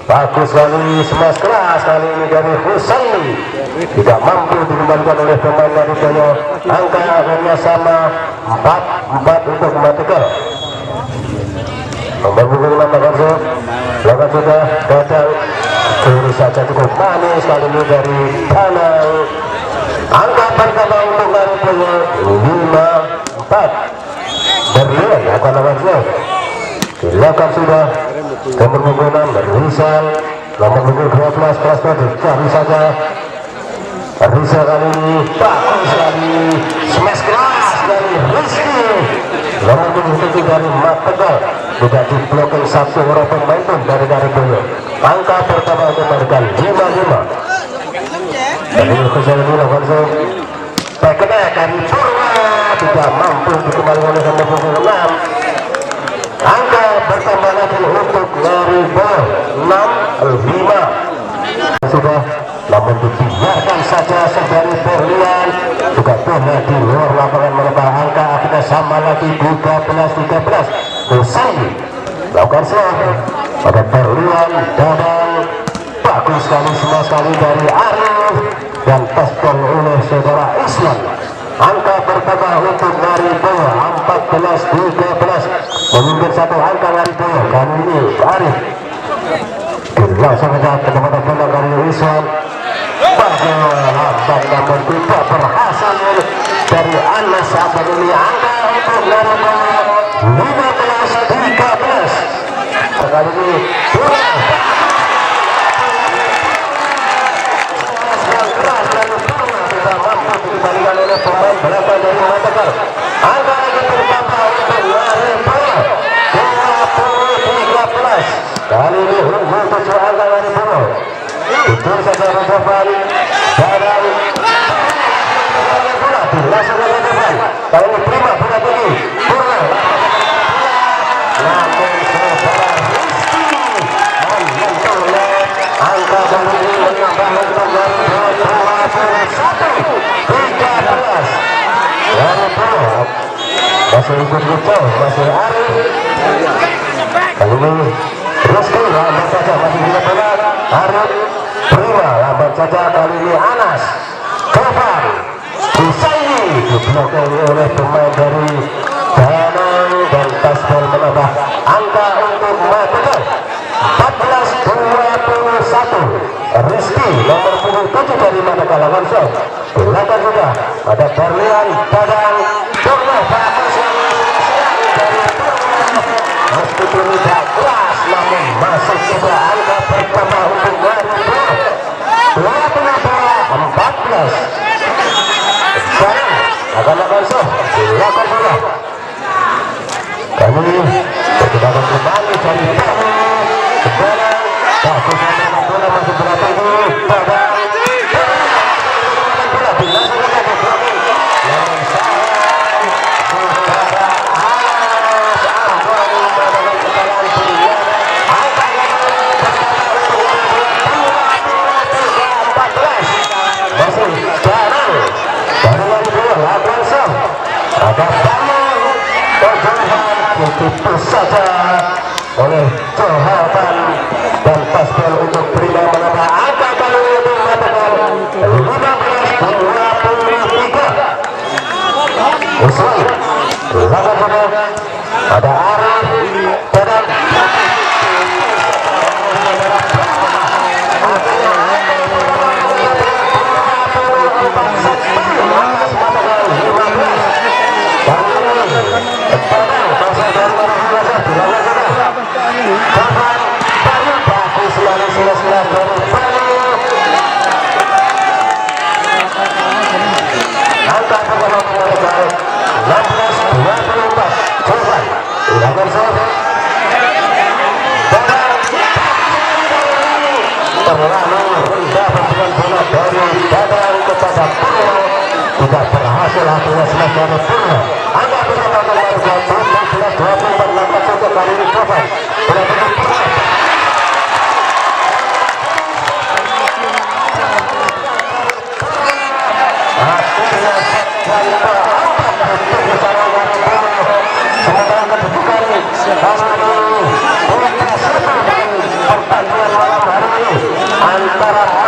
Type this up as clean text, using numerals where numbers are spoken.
Bagus sekali, smash keras kali ini dari Husaini, tidak mampu dikembalikan oleh pemain dari Boyo. Angka akhirnya sama 4-4 untuk Matekel. Nomor punggung 6 Lagarso, belakang sudah datang, kiri saja cukup manis kali ini dari Danang. Angka pertama untuk dari Boyo 5-4. Berlian akan Lagarso. Belakang sudah nomor punggung 6 dari Rizal, nomor punggung 12 Prastodo, cari saja Rizal kali ini bagus sekali, smash keras dari Rizky. Nomor punggung 7 dari Matekel, tidak diblokir satu orang pemain pun dari Boyo. Angka pertama untuk mereka 5-5. Dari Rizal ini Lagarso terkena dari Purwa, tidak mampu dikembalikan oleh nomor punggung 6. Angka bertambah lagi untuk Laribo 6-5. Sudah, namun dibiarkan saja dari Berlian juga bola di luar lapangan mereka. Angka akhirnya sama lagi 13-13. Husaini lakukan serve pada Berlian, Dadang bagus sekali, semua sekali dari Arif dan paspol oleh saudara Islam. Angka pertama untuk Laribo 14-13, memimpin satu angka Laribo kali ini Arif. Langsung saja kepada bola dari Islam, bagus lambat namun tidak berhasil dari Anas Abad ini. Angka untuk Laribo 15-13. Kali ini dikembalikan oleh pemain belakang dari Matekel. Angka lagi bertambah untuk Laribo 20-13. Kali ini unggul 7 angka Laribo. Betul saja Rojovan dan bola langsung ke Rojovan. Kali ini prima bola tinggi. Bola namun saudara Rizky menyentuhnya. Angka kali ini menambah untuk Laribo 21-13. Laribo masih ikut jauh, masih Arif. Kali ini Rizky lambat saja, masih punya bola. Arif prima lambat saja, kali ini Anas Gofar. Husaini diblokir oleh pemain dari Danang dan Tasbel menambah angka untuk Matekel 14-21. Rizky nomor punggung 7 dari Matekel langsung belakang juga ada Berlian, Dadang, Purno bagus dari Purno, meskipun tidak keras namun masuk juga. Angka pertama untuk Laribo 14. Sekarang akan langsung silakan bola. Kami bergerak kembali dari Purno. Sekarang bagus bola masuk belakang dulu. Dadang ada banyak tertutup saja oleh Johaban dan Pascal untuk prima menambah angka kali untuk Matekel 15-23. Usai lakukan bola ada Arif dan tidak berhasil hasilnya smash dari Purno. Angka pertama nomor 14-24 lambat saja kali ini Gofar. Sementara kedudukan pertandingan malam antara